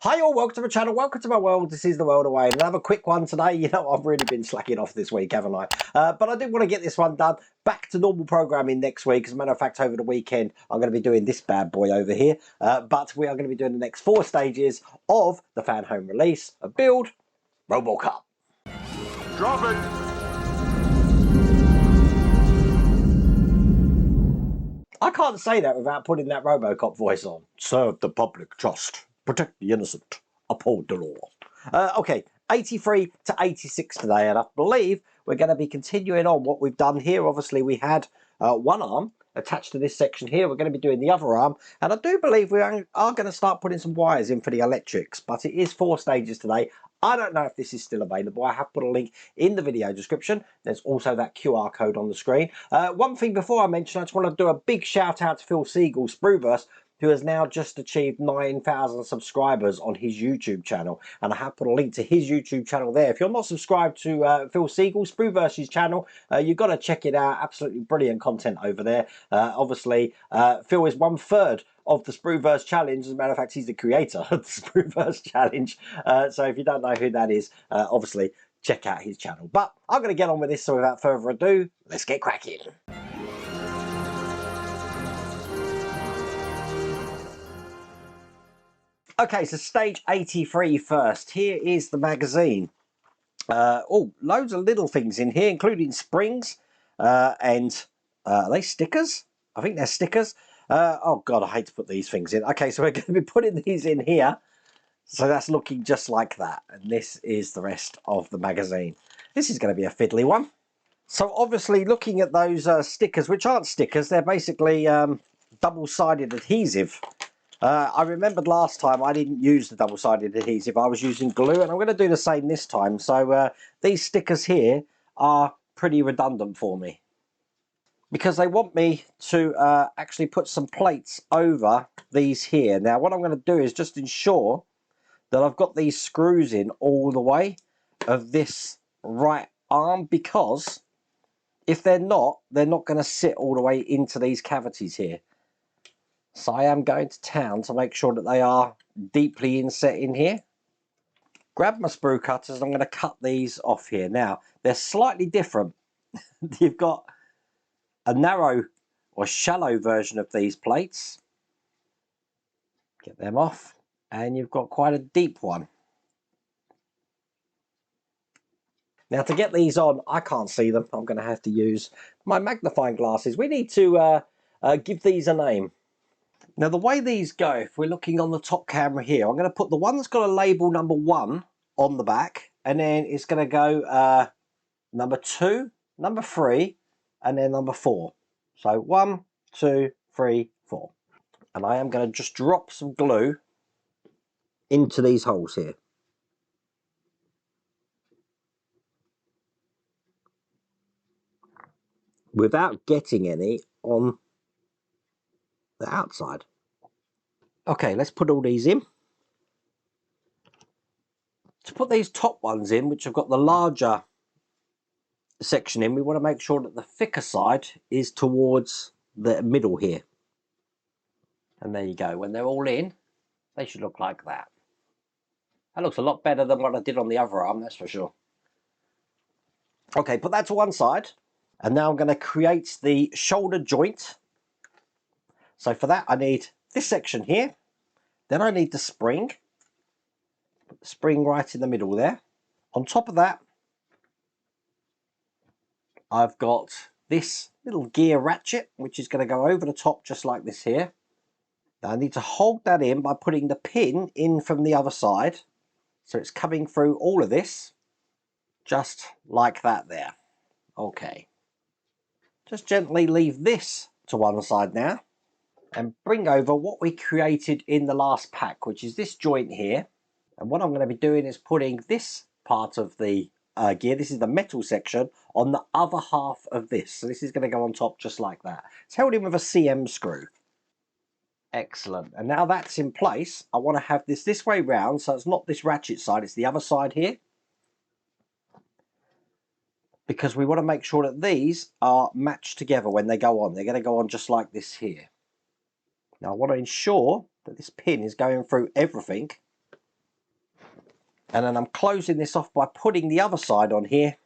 Hi all, welcome to my channel, welcome to my world. This is the world away. Another quick one today. You know, I've really been slacking off this week, haven't I? But I did want to get this one done. Back to normal programming next week. As a matter of fact, over the weekend, I'm going to be doing this bad boy over here. But we are going to be doing the next 4 stages of the Fanhome release of Build Robocop. Drop it! I can't say that without putting that Robocop voice on. Serve the public trust. Protect the innocent. Uphold the law. Okay, 83 to 86 today, and I believe we're going to be continuing on what we've done here. Obviously, we had one arm attached to this section here. We're going to be doing the other arm, and I do believe we are going to start putting some wires in for the electrics, but it is 4 stages today. I don't know if this is still available. I have put a link in the video description. There's also that QR code on the screen. One thing before I mention, I just want to do a big shout out to Phil Siegel, Spruverse, who has now just achieved 9,000 subscribers on his YouTube channel. And I have put a link to his YouTube channel there. If you're not subscribed to Phil Siegel, Spruverse's channel, you've got to check it out. Absolutely brilliant content over there. Obviously, Phil is 1/3 of the Spruverse Challenge. As a matter of fact, he's the creator of the Spruverse Challenge. So if you don't know who that is, obviously check out his channel. But I'm going to get on with this, so without further ado, let's get cracking. Okay, so stage 83 first. Here is the magazine. Oh, loads of little things in here, including springs and are they stickers? I think they're stickers. Oh God, I hate to put these things in. Okay, so we're going to be putting these in here. So that's looking just like that. And this is the rest of the magazine. This is going to be a fiddly one. So obviously looking at those stickers, which aren't stickers, they're basically double-sided adhesive. I remembered last time I didn't use the double-sided adhesive. I was using glue, and I'm going to do the same this time. So these stickers here are pretty redundant for me, because they want me to actually put some plates over these here. Now what I'm going to do is just ensure that I've got these screws in all the way of this right arm, because if they're not going to sit all the way into these cavities here. So I am going to town to make sure that they are deeply inset in here. Grab my sprue cutters and I'm going to cut these off here. Now, they're slightly different. You've got a narrow or shallow version of these plates. Get them off. And you've got quite a deep one. Now, to get these on, I can't see them. I'm going to have to use my magnifying glasses. We need to give these a name. Now, the way these go, if we're looking on the top camera here, I'm going to put the one that's got a label number 1 on the back, and then it's going to go number 2, number 3, and then number 4. So 1, 2, 3, 4. And I am going to just drop some glue into these holes here. Without getting any on the outside. Okay, let's put all these in. To put these top ones in, which have got the larger section in, we want to make sure that the thicker side is towards the middle here. And there you go. When they're all in, they should look like that. That looks a lot better than what I did on the other arm, that's for sure. Okay, put that to one side. And now I'm going to create the shoulder joint. So for that, I need this section here. Then I need the spring. Put the spring right in the middle there. On top of that, I've got this little gear ratchet, which is going to go over the top just like this here. Now I need to hold that in by putting the pin in from the other side. So it's coming through all of this, just like that there. Okay. Just gently leave this to one side now, and bring over what we created in the last pack, which is this joint here. And what I'm going to be doing is putting this part of the gear, this is the metal section, on the other half of this. So this is going to go on top just like that. It's held in with a CM screw. Excellent. And now that's in place, I want to have this way round, so it's not this ratchet side, it's the other side here. Because we want to make sure that these are matched together when they go on. They're going to go on just like this here. Now I want to ensure that this pin is going through everything And then I'm closing this off by putting the other side on here.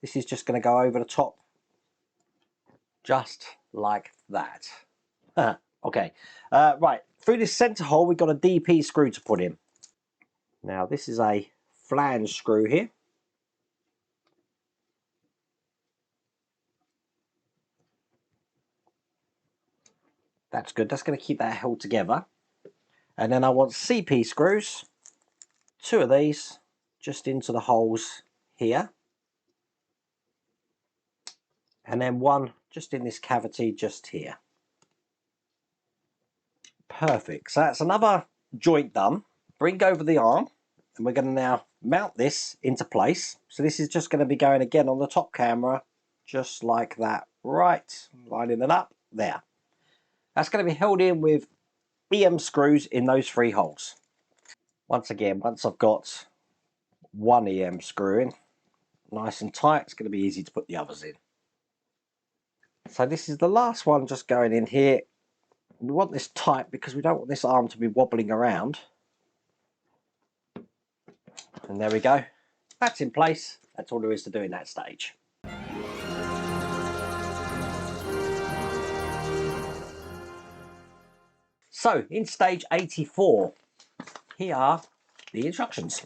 This is just going to go over the top, just like that. Okay, right, through this centre hole we've got a DP screw to put in. Now this is a flange screw here. That's good, that's going to keep that held together. And then I want CP screws, 2 of these, just into the holes here. And then 1 just in this cavity just here. Perfect, so that's another joint done. Bring over the arm, and we're going to now mount this into place. So this is just going to be going again on the top camera, just like that. Right, lining it up there. That's going to be held in with EM screws in those 3 holes. Once again, once I've got 1 EM screw in, nice and tight, it's going to be easy to put the others in. So this is the last one just going in here. We want this tight because we don't want this arm to be wobbling around. And there we go. That's in place. That's all there is to do in that stage. So in stage 84, here are the instructions.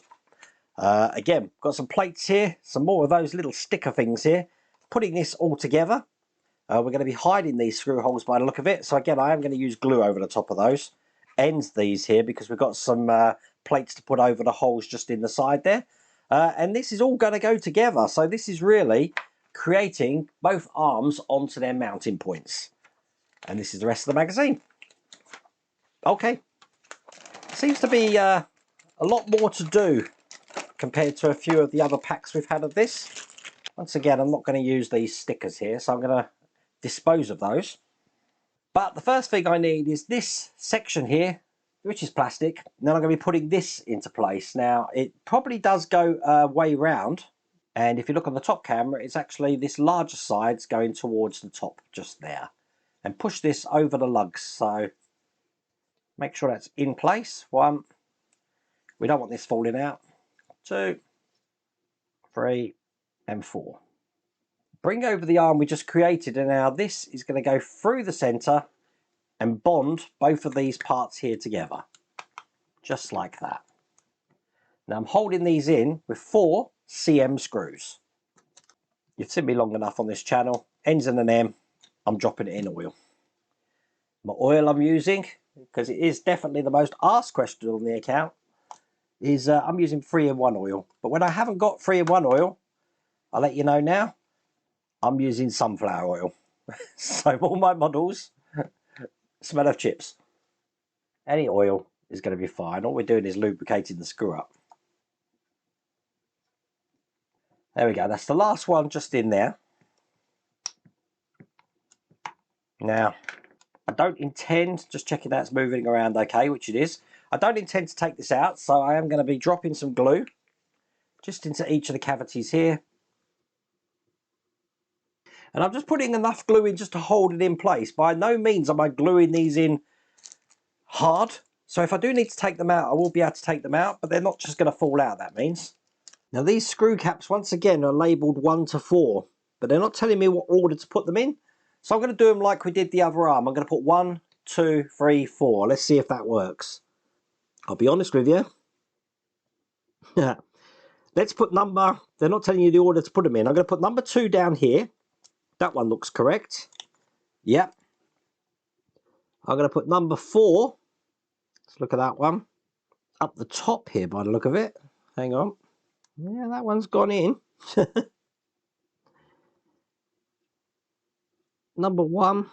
Again, got some plates here, some more of those little sticker things here. Putting this all together, we're going to be hiding these screw holes by the look of it. So again, I am going to use glue over the top of those. Ends these here because we've got some plates to put over the holes just in the side there. And this is all going to go together. So this is really creating both arms onto their mounting points. And this is the rest of the magazine. Okay. Seems to be a lot more to do compared to a few of the other packs we've had of this. Once again, I'm not going to use these stickers here, so I'm going to dispose of those. But the first thing I need is this section here, which is plastic. Then I'm going to be putting this into place. Now, it probably does go way round. And if you look on the top camera, it's actually this larger side's going towards the top, just there. And push this over the lugs. So make sure that's in place. 1. We don't want this falling out. 2, 3, and 4. Bring over the arm we just created, and now this is going to go through the centre and bond both of these parts here together. Just like that. Now I'm holding these in with 4 CM screws. You've seen me long enough on this channel. Ends in an M. I'm dropping it in oil. My oil I'm using, because it is definitely the most asked question on the account, is I'm using 3-in-1 oil. But when I haven't got 3-in-1 oil, I'll let you know now, I'm using sunflower oil. So all my models smell of chips. Any oil is going to be fine. All we're doing is lubricating the screw up. There we go. That's the last one just in there. Now, I don't intend, just checking that's moving around okay, which it is. I don't intend to take this out, so I am going to be dropping some glue just into each of the cavities here. And I'm just putting enough glue in just to hold it in place. By no means am I gluing these in hard. So if I do need to take them out, I will be able to take them out, but they're not just going to fall out, that means. Now these screw caps, once again, are labelled 1 to 4, but they're not telling me what order to put them in. So I'm going to do them like we did the other arm. I'm going to put 1, 2, 3, 4. Let's see if that works. I'll be honest with you. Let's put number, they're not telling you the order to put them in. I'm going to put number 2 down here. That one looks correct. Yep. I'm going to put number 4. Let's look at that one. Up the top here by the look of it. Hang on. Yeah, that one's gone in. Number 1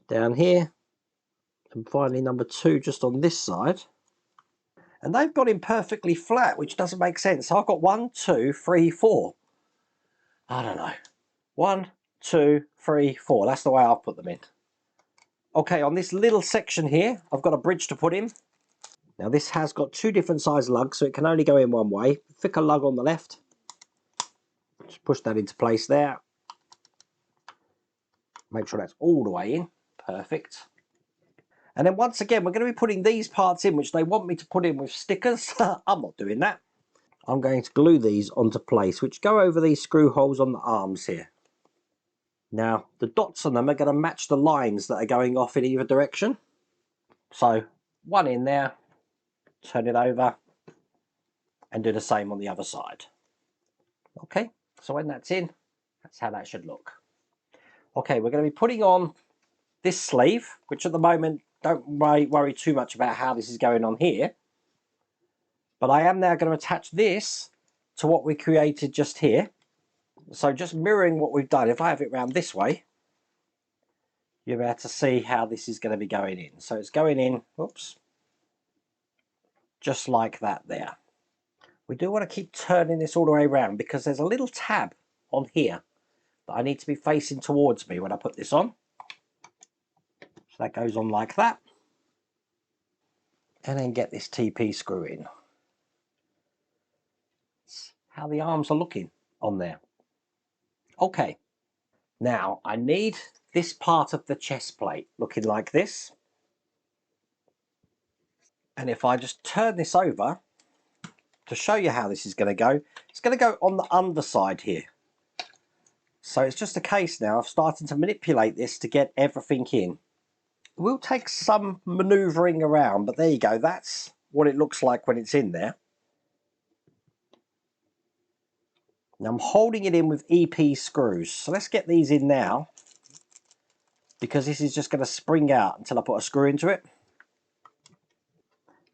down here. And finally number 2 just on this side. And they've got him perfectly flat, which doesn't make sense. So I've got 1, 2, 3, 4. I don't know. 1, 2, 3, 4. That's the way I'll put them in. Okay, on this little section here, I've got a bridge to put in. Now this has got 2 different size lugs, so it can only go in one way. Thicker lug on the left. Just push that into place there. Make sure that's all the way in. Perfect. And then once again, we're going to be putting these parts in, which they want me to put in with stickers. I'm not doing that. I'm going to glue these onto place, which go over these screw holes on the arms here. Now, the dots on them are going to match the lines that are going off in either direction. So, one in there, turn it over, and do the same on the other side. Okay, so when that's in, that's how that should look. Okay, we're going to be putting on this sleeve, which at the moment, don't worry too much about how this is going on here. But I am now going to attach this to what we created just here. So just mirroring what we've done, if I have it round this way, you'll be able to see how this is going to be going in. So it's going in, whoops, just like that there. We do want to keep turning this all the way around because there's a little tab on here that I need to be facing towards me when I put this on. So that goes on like that. And then get this TP screw in. That's how the arms are looking on there. Okay, now I need this part of the chest plate looking like this. And if I just turn this over to show you how this is going to go, it's going to go on the underside here. So it's just a case now of starting to manipulate this to get everything in. It will take some manoeuvring around, but there you go. That's what it looks like when it's in there. Now I'm holding it in with EP screws. So let's get these in now, because this is just going to spring out until I put a screw into it.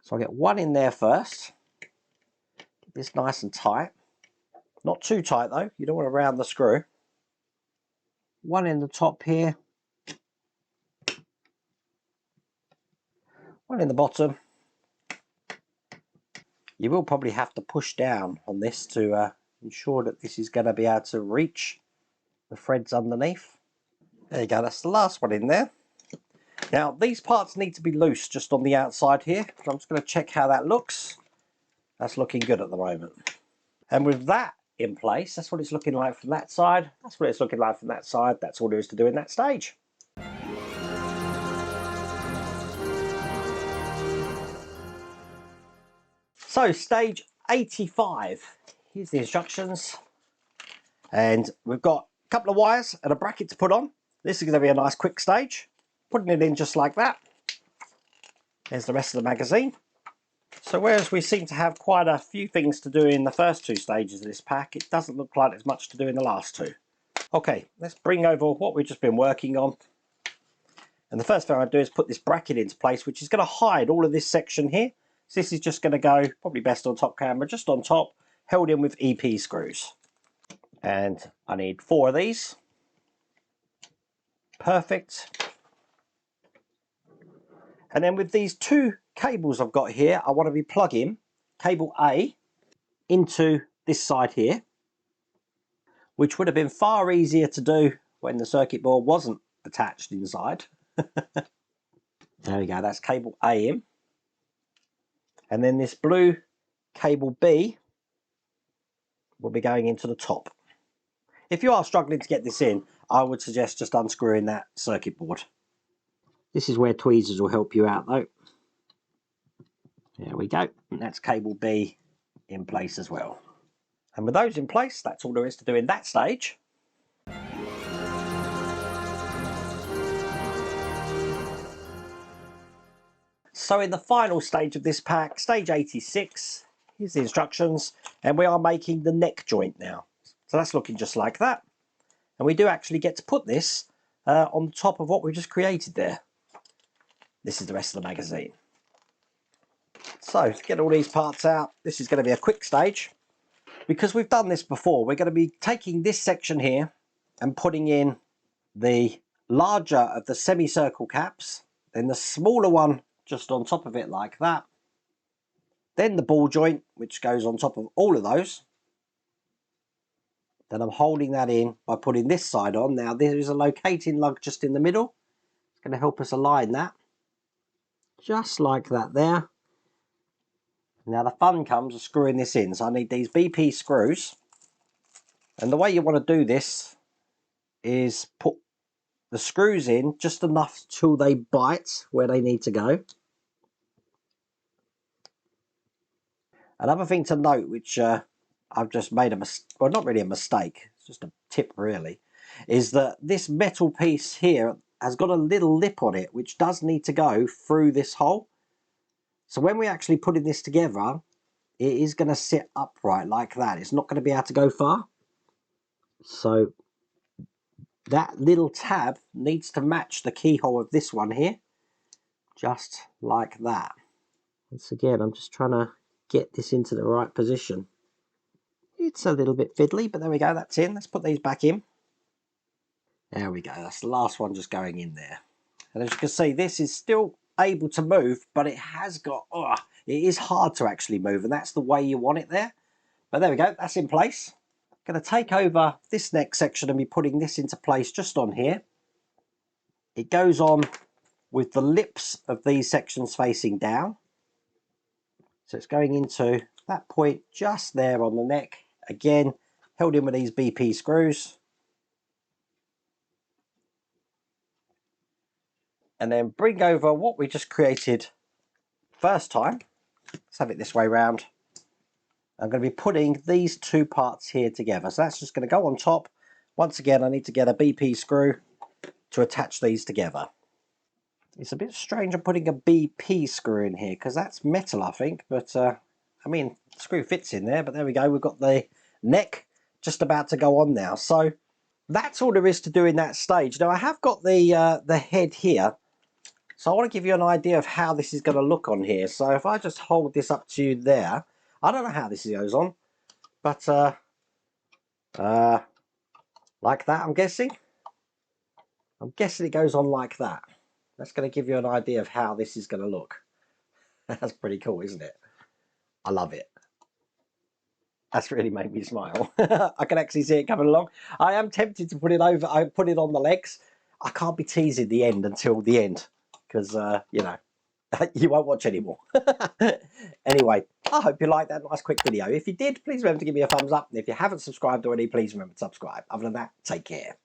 So I'll get one in there first. Get this nice and tight. Not too tight though, you don't want to round the screw. One in the top here. One in the bottom. You will probably have to push down on this to ensure that this is going to be able to reach the threads underneath. There you go, that's the last one in there. Now these parts need to be loose just on the outside here. So I'm just going to check how that looks. That's looking good at the moment. And with that in place, that's what it's looking like from that side. That's what it's looking like from that side. That's all there is to do in that stage. So stage 85, here's the instructions. And we've got a couple of wires and a bracket to put on. This is going to be a nice quick stage. Putting it in just like that. There's the rest of the magazine. So whereas we seem to have quite a few things to do in the first two stages of this pack, it doesn't look like there's much to do in the last two. Okay, let's bring over what we've just been working on. And the first thing I do is put this bracket into place, which is going to hide all of this section here. So this is just going to go, probably best on top camera, just on top, held in with EP screws. And I need 4 of these. Perfect. And then with these 2 cables I've got here, I want to be plugging cable A into this side here, which would have been far easier to do when the circuit board wasn't attached inside. There we go, that's cable A in. And then this blue cable B will be going into the top. If you are struggling to get this in, I would suggest just unscrewing that circuit board. This is where tweezers will help you out though. There we go, and that's cable B in place as well. And with those in place, that's all there is to do in that stage. So in the final stage of this pack, stage 86, here's the instructions, and we are making the neck joint now. So that's looking just like that. And we do actually get to put this on top of what we just created there. This is the rest of the magazine. So to get all these parts out, this is going to be a quick stage. Because we've done this before, we're going to be taking this section here and putting in the larger of the semicircle caps, then the smaller one just on top of it like that, then the ball joint which goes on top of all of those. Then I'm holding that in by putting this side on. Now there is a locating lug just in the middle. It's going to help us align that just like that there. Now the fun comes of screwing this in. So I need these BP screws, and the way you want to do this is put the screws in just enough till they bite where they need to go. Another thing to note, which I've just made a mistake, well, not really a mistake, it's just a tip really, is that this metal piece here has got a little lip on it, which does need to go through this hole. So when we're actually putting this together, it is going to sit upright like that. It's not going to be able to go far. So that little tab needs to match the keyhole of this one here, just like that. Once again, I'm just trying to get this into the right position. It's a little bit fiddly, but there we go, that's in. Let's put these back in. There we go, that's the last one just going in there. And as you can see, this is still able to move, but it has got, it is hard to actually move, and that's the way you want it there. But there we go, that's in place. I'm going to take over this next section and be putting this into place just on here. It goes on with the lips of these sections facing down. So it's going into that point just there on the neck. Again, held in with these BP screws. And then bring over what we just created first time. Let's have it this way round. I'm going to be putting these two parts here together. So that's just going to go on top. Once again, I need to get a BP screw to attach these together. It's a bit strange I'm putting a BP screw in here because that's metal, I think. But, I mean, the screw fits in there. But there we go. We've got the neck just about to go on now. So that's all there is to do in that stage. Now, I have got the head here. So I want to give you an idea of how this is going to look on here. So if I just hold this up to you there, I don't know how this goes on, but like that, I'm guessing. I'm guessing it goes on like that. That's going to give you an idea of how this is going to look. That's pretty cool, isn't it? I love it. That's really made me smile. I can actually see it coming along. I am tempted to put it over. I put it on the legs. I can't be teasing the end until the end because, you know, you won't watch anymore. Anyway, I hope you liked that nice quick video. If you did, please remember to give me a thumbs up. And if you haven't subscribed already, please remember to subscribe. Other than that, take care.